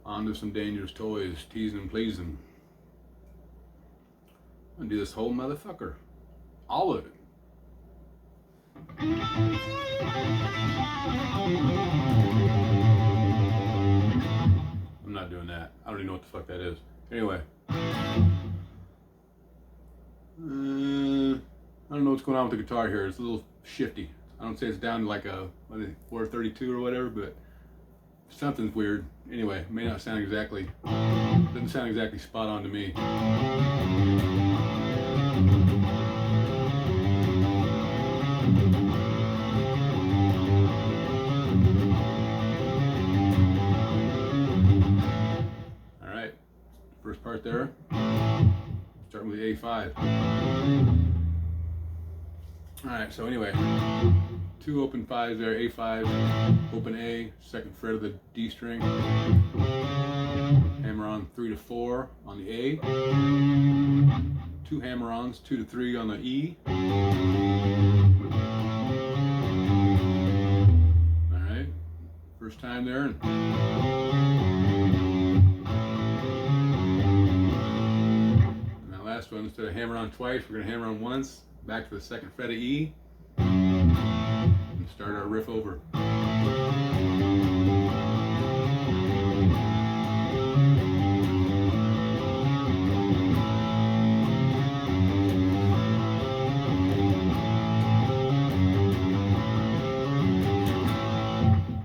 On to some dangerous toys, teasing and pleasing. I'm gonna do this whole motherfucker. All of it. I'm not doing that. I don't even know what the fuck that is. Anyway. I don't know what's going on with the guitar here. It's a little shifty. I don't say it's down to like a 432 or whatever, but something's weird. Anyway, it may not sound exactly, doesn't sound exactly spot on to me. All right, first part there, starting with the A5. All right, so anyway, 2 open 5s there, A5, open A, second fret of the D string, hammer on 3 to 4 on the A, 2 hammer-ons, 2 to 3 on the E. All right, first time there. And that last one, instead of hammer on twice, we're gonna hammer on once, back to the second fret of E, and start our riff over.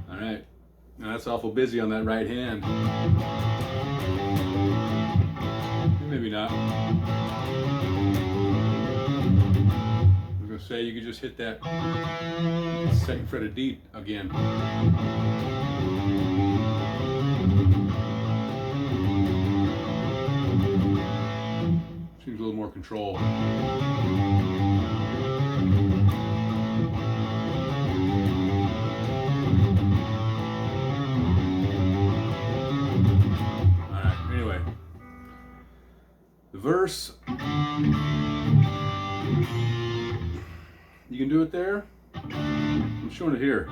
Alright, now that's awful busy on that right hand. Maybe not. Say you could just hit that second fret of D again. Seems a little more control. Alright, anyway. The verse. You can do it there. I'm showing it here.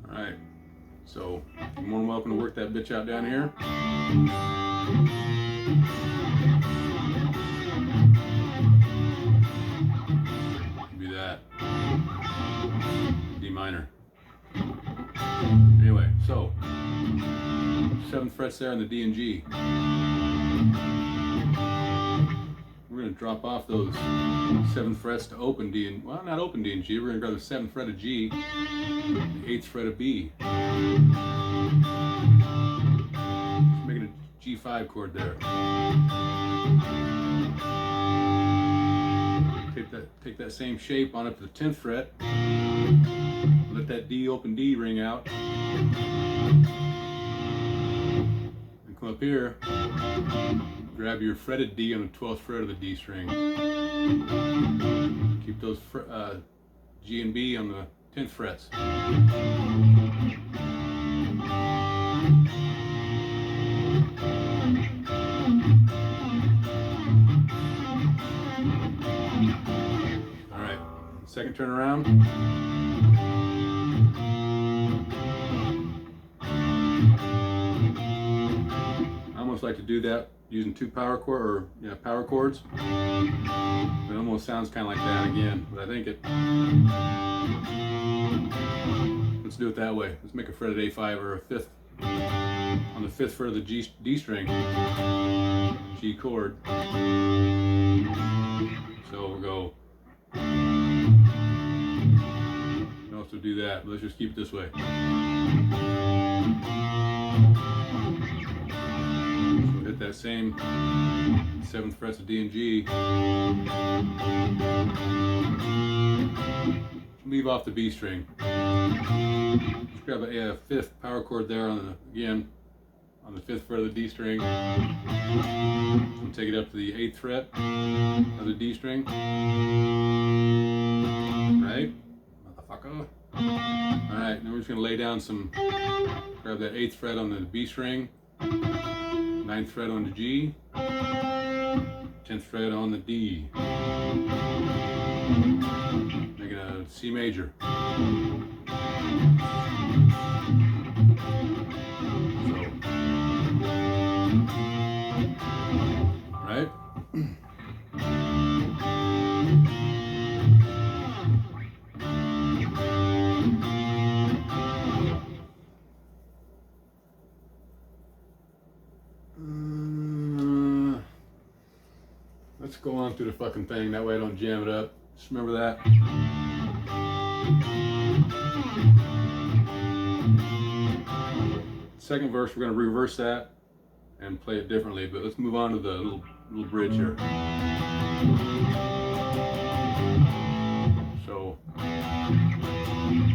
Alright, so you're more than welcome to work that bitch out down here. Do that. D minor. Anyway, so 7th frets there on the D and G. We're going to drop off those 7th frets to open D and, well, not open D and G. We're going to grab the 7th fret of G, the 8th fret of B. Just making a G5 chord there. Take that same shape on up to the 10th fret. Let that D open D ring out. And come up here. Grab your fretted D on the 12th fret of the D string. Keep those G and B on the 10th frets. Alright, second turn around. I almost like to do that using 2 power chords. It almost sounds kind of like that again, but I think it. Let's do it that way. Let's make a fretted A5 or a 5th on the 5th fret of the D string, G chord. So we'll go. You can also do that, but let's just keep it this way. Hit that same 7th frets of D and G. Leave off the B string. Just grab a 5th power chord there on the, again, on the 5th fret of the D string. And take it up to the 8th fret of the D string. Right? Motherfucker. Alright, now we're just going to lay down some, grab that 8th fret on the B string. 9th fret on the G, 10th fret on the D. Making a C major. So, right? Let's go on through the fucking thing, that way I don't jam it up. Just remember that. Second verse, we're going to reverse that and play it differently, but let's move on to the little bridge here. So,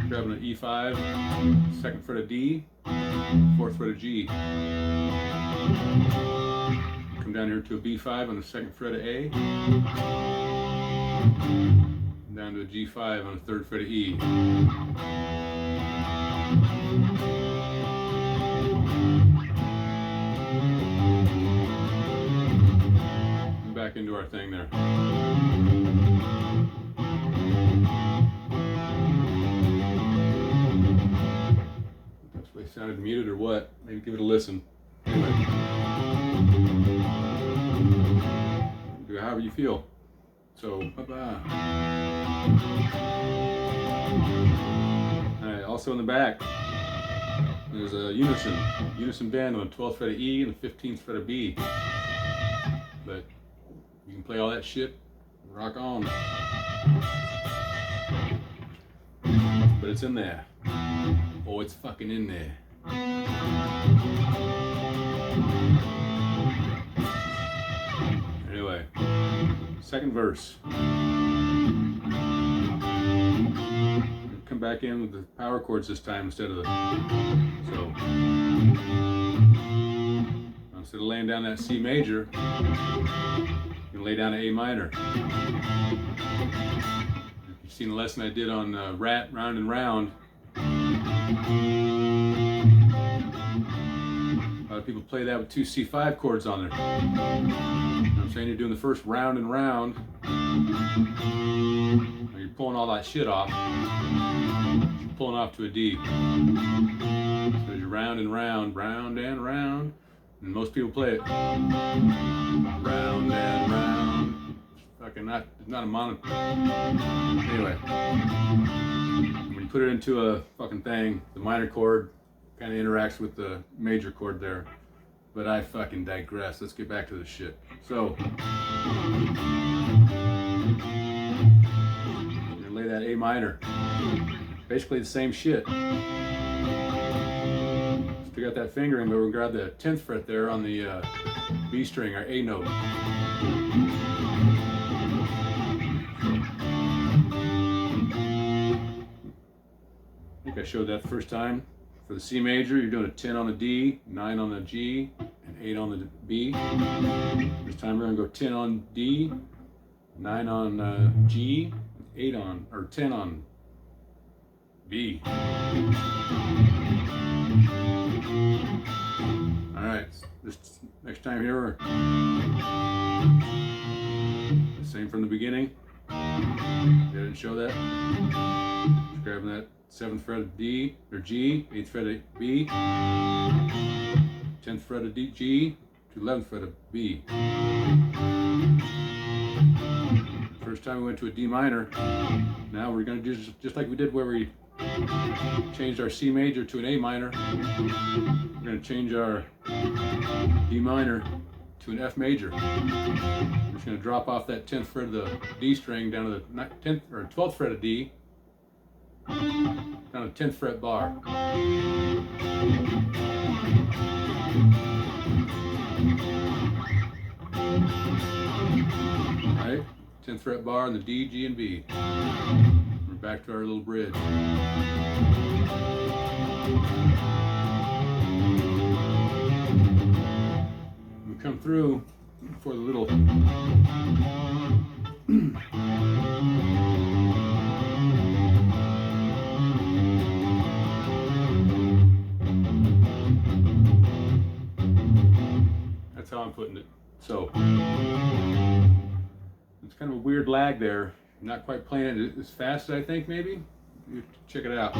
grabbing an E5, second fret of D, fourth fret of G. Come down here to a B5 on the second fret of A, down to a G5 on the third fret of E. And back into our thing there. That's why it sounded muted or what? Maybe give it a listen. Anyway. Do it however you feel. So, bye-bye. Alright, also in the back, there's a unison bend on the 12th fret of E and the 15th fret of B. But you can play all that shit, rock on. But it's in there. Oh, it's fucking in there. Anyway, second verse. Come back in with the power chords this time instead of the. So instead of laying down that C major, you can lay down an A minor. You've seen the lesson I did on Rat, Round and Round. A lot of people play that with two C5 chords on there. You know what I'm saying? You're doing the first round and round. You're pulling all that shit off. You're pulling off to a D. So you're round and round, round and round. And most people play it. Round and round. It's fucking not a mono. Anyway. When you put it into a fucking thing, the minor chord kind of interacts with the major chord there. But I fucking digress. Let's get back to this shit. So, you're gonna lay that A minor. Basically the same shit. Still got that fingering, but we're gonna grab the 10th fret there on the B string, our A note. I think I showed that the first time. For the C major, you're doing a 10 on the D, 9 on the G, and 8 on the B. This time we're gonna go 10 on D, 9 on G, 8 on, or 10 on B. All right, this next time here, same from the beginning. I didn't show that. Just grabbing that 7th fret of D or G, 8th fret of B, 10th fret of D, G, to 11th fret of B. First time we went to a D minor. Now we're going to do just like we did where we changed our C major to an A minor. We're going to change our D minor to an F major. We're just going to drop off that 10th fret of the D string down to the 10th or 12th fret of D, down to the 10th fret bar. Right? 10th fret bar on the D, G, and B. We're back to our little bridge. We come through for the little that's how I'm putting it. So it's kind of a weird lag there. not quite playing it as fast as I think maybe. You check it out. So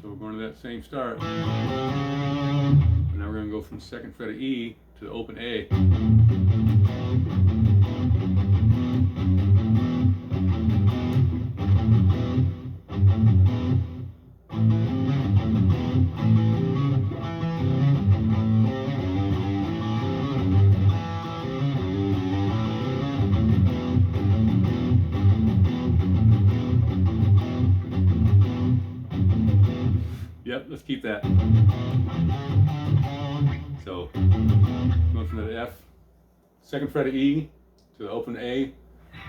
we're going to that same start. And now we're going to go from the 2nd fret of E to the open A. Yep, let's keep that. So, going from the F, 2nd fret of E to the open A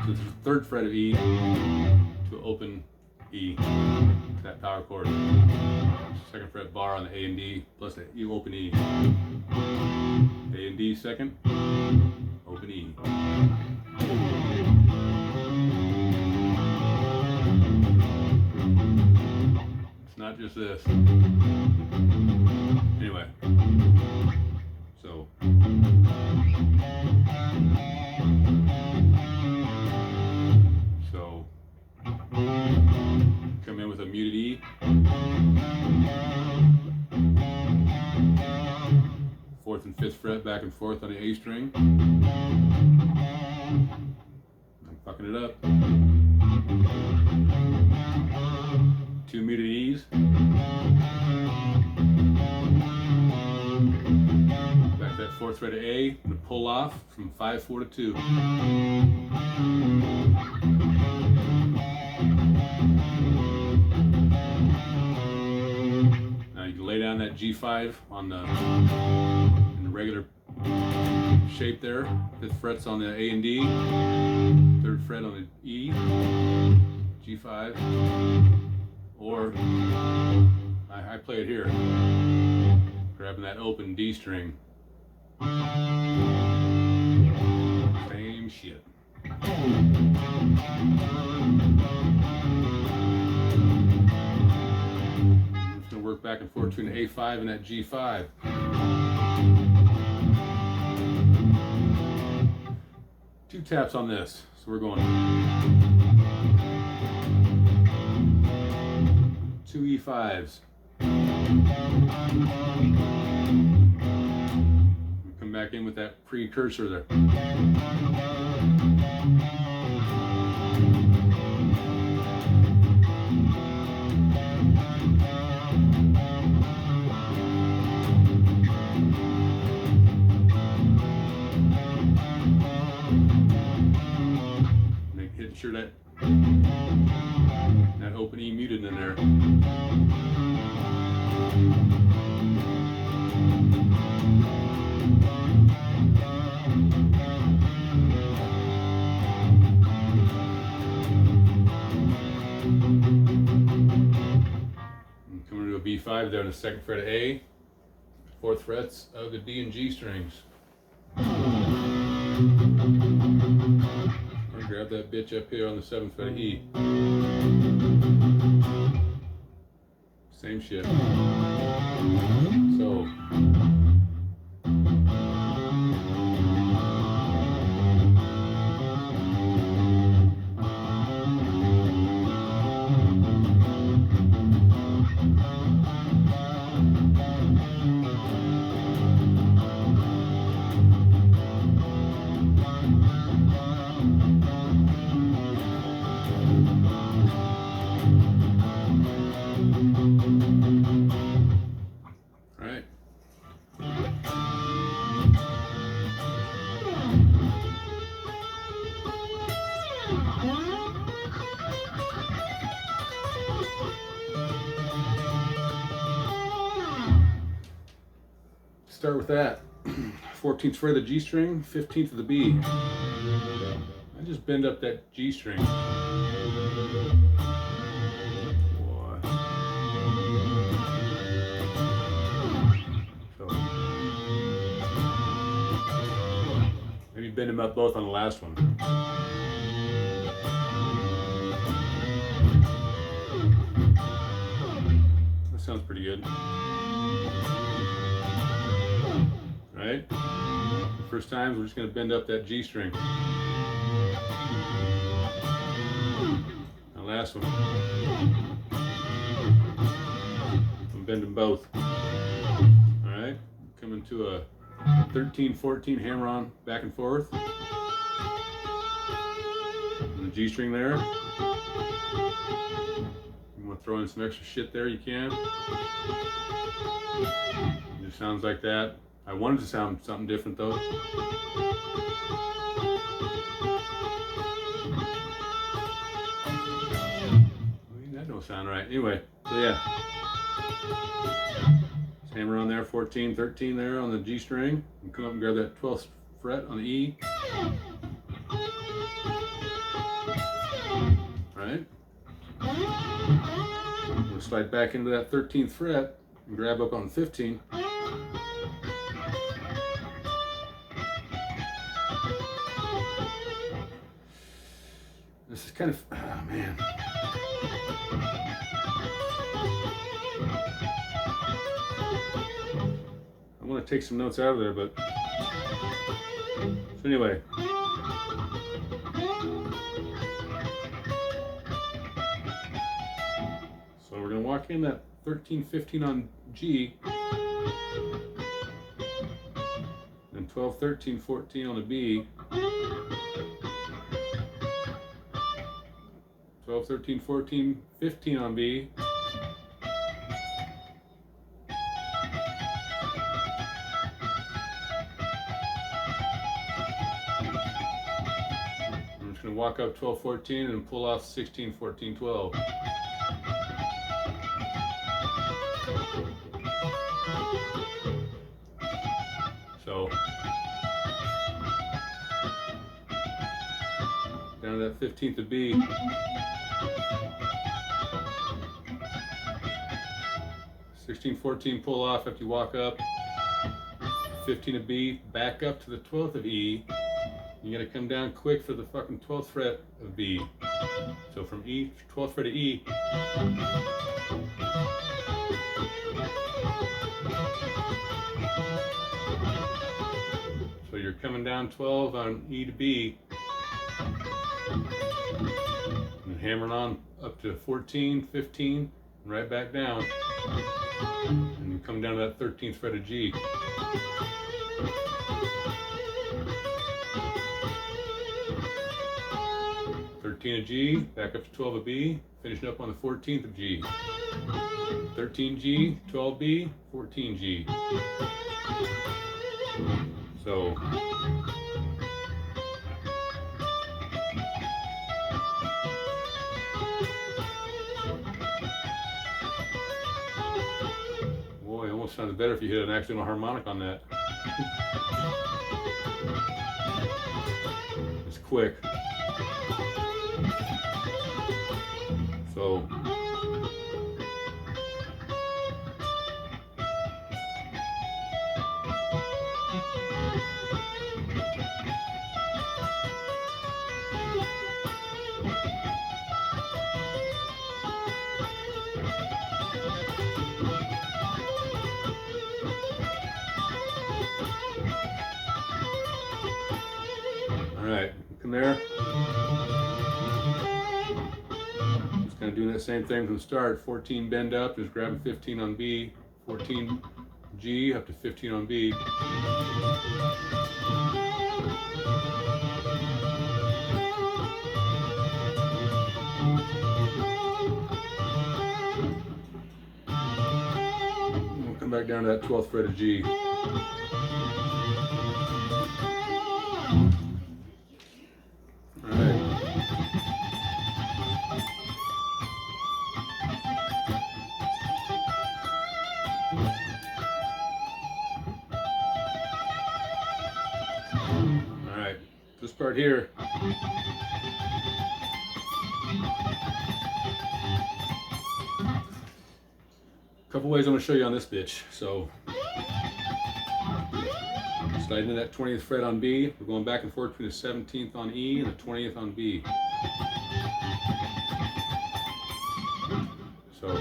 to the 3rd fret of E to open E, to that power chord. 2nd fret bar on the A and D plus the E open E. A and D 2nd, open E. Not just this. Anyway, so come in with a muted E, 4th and 5th fret back and forth on the A string. I'm fucking it up. 2 muted E's. Back to that 4th fret of A, and a pull off from 5/4 to 2. Now you can lay down that G5 on in the regular shape there. 5th fret's on the A and D, 3rd fret on the E, G5. Or I play it here, grabbing that open D string. Same shit. I'm just gonna work back and forth between the A5 and that G5. Two taps on this, so we're going 2 E5s. Come back in with that precursor there. Making sure that open E muted in there. I'm coming to a B5 there on the 2nd fret of A, 4th frets of the D and G strings. Grab that bitch up here on the 7th fret of E. Same shit. So start with that. 14th fret of the G string, 15th of the B. I just bend up that G string. So maybe bend them up both on the last one. Sounds pretty good. Right? First time, we're just going to bend up that G string. Now last one. I'm bending both. Alright, coming to a 13-14 hammer on back and forth. And the G string there. You want to throw in some extra shit there, you can. It just sounds like that. I wanted to sound something different though. That don't sound right. Anyway, so yeah. Just hammer on there, 14, 13 there on the G string. And come up and grab that 12th fret on the E. Right? We'll slide back into that 13th fret and grab up on 15. This is kind of, oh man. I want to take some notes out of there, but so anyway. So we're going to walk in that 13, 15 on G, and 12, 13, 14 on the B, 12, 13, 14, 15 on B, I'm just going to walk up 12, 14 and pull off 16, 14, 12. So down to that 15th of B. 16, 14, pull off after you walk up. 15 of B, back up to the 12th of E. You gotta come down quick for the fucking 12th fret of B. So from E, 12th fret to E. So you're coming down 12 on E to B. And hammering on up to 14, 15, and right back down. And you come down to that 13th fret of G. Of G, back up to 12 of B, finishing up on the 14th of G. 13G, 12B, 14G. So boy, it almost sounded better if you hit an accidental harmonic on that. It's quick. So all right, come there. Kind of doing that same thing from the start. 14 bend up, just grabbing 15 on B, 14 G up to 15 on B. We'll come back down to that 12th fret of G. This part here, a couple ways I'm going to show you on this bitch. So slide into that 20th fret on B. We're going back and forth between the 17th on E and the 20th on B. So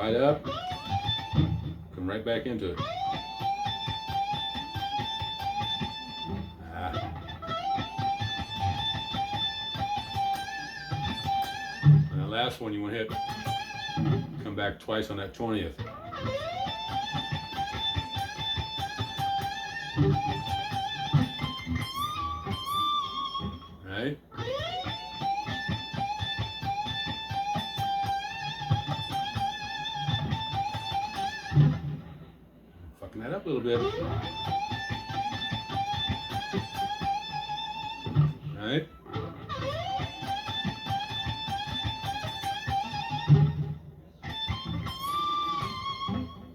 Slide up, come right back into it. And that last one you want to hit, come back twice on that 20th. Right? Fucking that up a little bit. Right?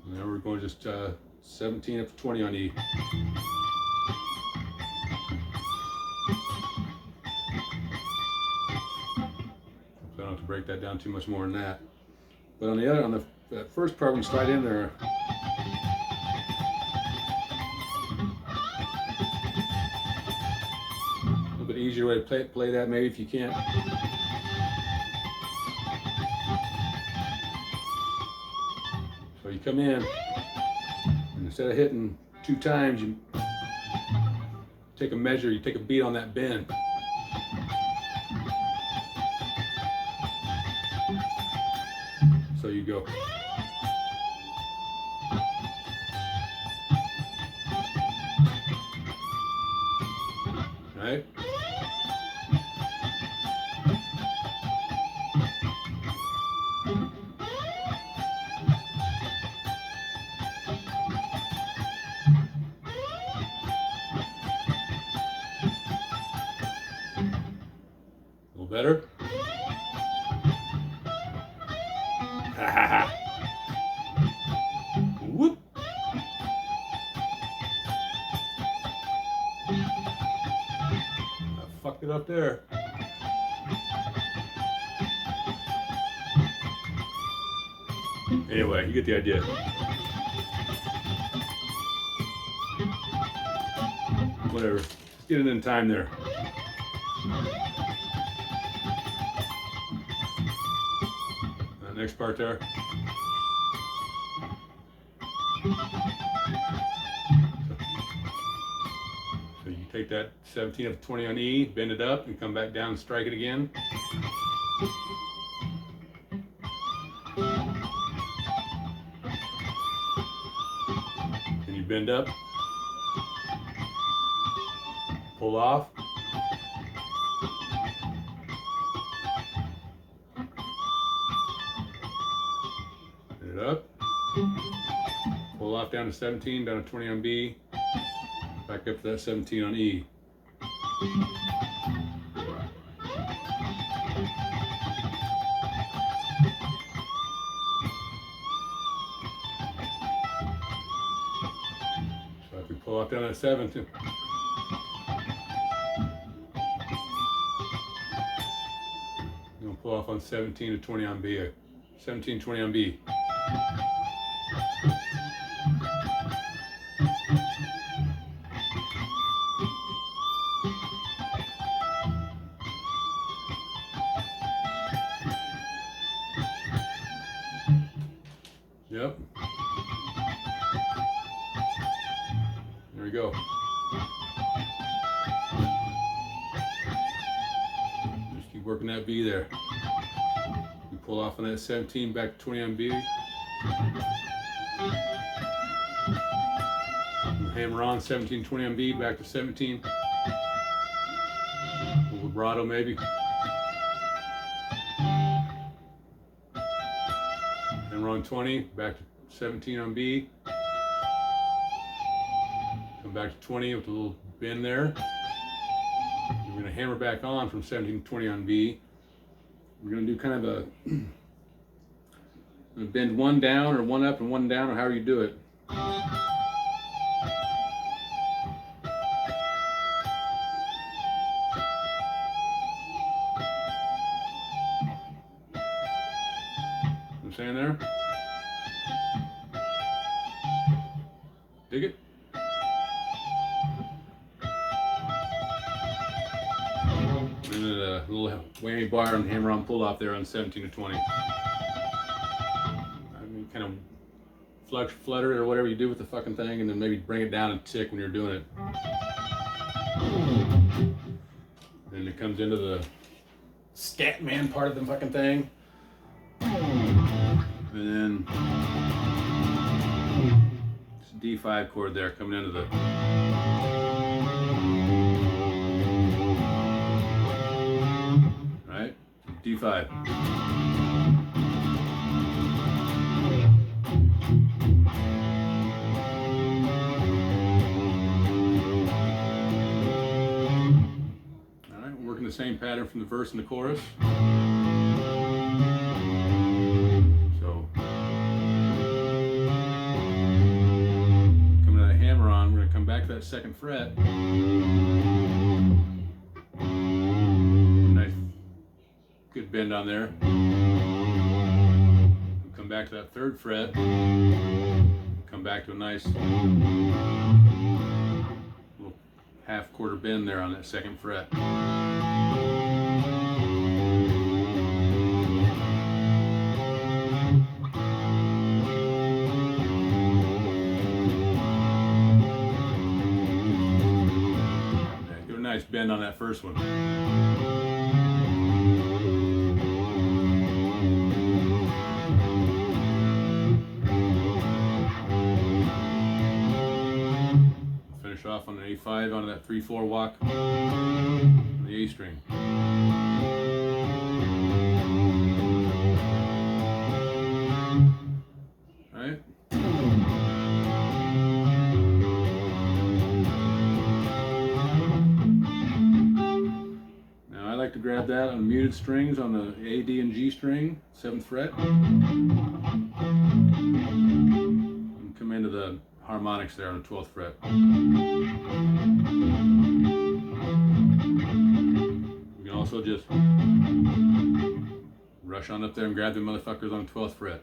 Now we're going just 17 up to 20 on E. So I don't have to break that down too much more than that. But on the other, on that first part, when you slide in there, a little bit easier way to play that, maybe if you can't. So you come in, and instead of hitting 2 times, you take a measure, you take a beat on that bend. So you go. Right? A little better. Whoop. I fucked it up there. Anyway, you get the idea. Whatever. Let's get it in time there. That next part there. So you take that 17 up to 20 on E, bend it up, and come back down and strike it again. Then you bend up, pull off, bend it up, pull off down to 17, down to 20 on B, back up to that 17 on E. So if we pull off down that 17, we'll pull off on 17 to 20 on B, 17, 20 on B. Yep. There we go. Just keep working that B there. You pull off on that 17, back to 20 on B. You hammer on 17, 20 on B, back to 17. A little vibrato maybe. Hammer on 20, back to 17 on B. Come back to 20 with a little bend there. We're going to hammer back on from 17 to 20 on B. We're going to do kind of a bend one down or one up and one down, or however you do it. I'm saying there? Dig it? And then a little whammy bar and hammer on pull off there on 17 to 20. I mean, flutter or whatever you do with the fucking thing, and then maybe bring it down a tick when you're doing it. Then it comes into the scat man part of the fucking thing. And then it's a D5 chord there coming into the right? D5. Alright, we're working the same pattern from the verse and the chorus. So coming to that hammer on, we're going to come back to that second fret. Nice good bend on there. We'll come back to that third fret. Come back to a nice little half quarter bend there on that second fret. Give a nice bend on that first one. Off on an A5 onto that 3/4 walk on the A string. Right? Now I like to grab that on muted strings on the A, D, and G string, 7th fret, and come into the harmonics there on the 12th fret. You can also just rush on up there and grab the motherfuckers on the 12th fret.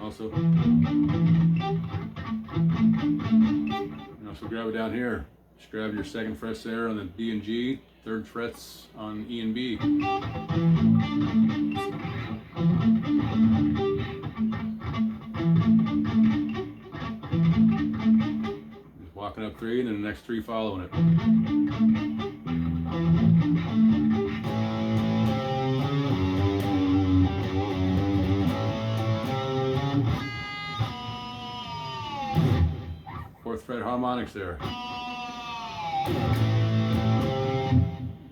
Also, grab it down here. Just grab your 2nd frets there on the D and G, 3rd frets on E and B. Walking up 3 and then the next 3 following it. Fourth fret harmonics there.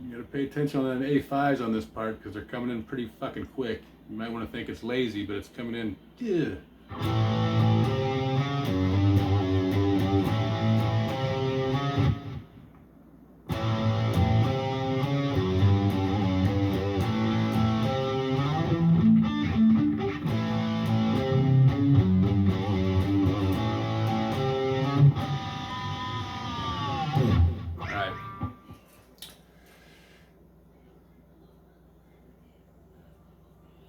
You gotta pay attention on the A5s on this part because they're coming in pretty fucking quick. You might want to think it's lazy, but it's coming in. Yeah.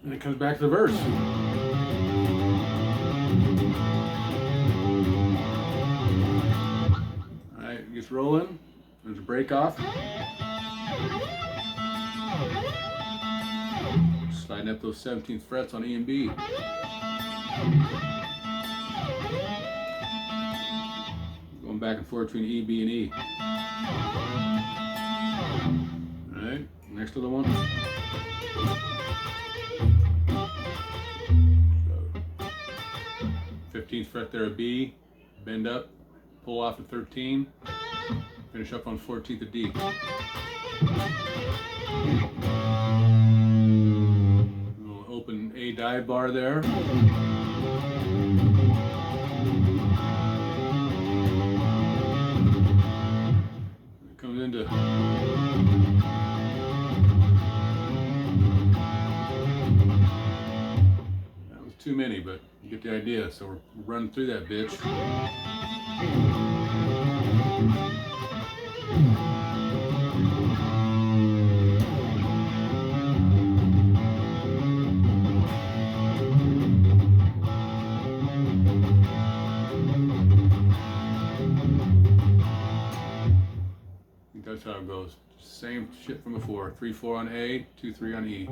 And it comes back to the verse. Alright, it gets rolling. There's a break off. Sliding up those 17th frets on E and B. Going back and forth between E, B, and E. Alright, next little one. 15th fret there, a B, bend up, pull off to 13, finish up on 14th of D. Little open A dive bar there. It comes into too many, but you get the idea. So we're running through that bitch. I think that's how it goes. Same shit from before. 3/4 on A, 2/3 on E.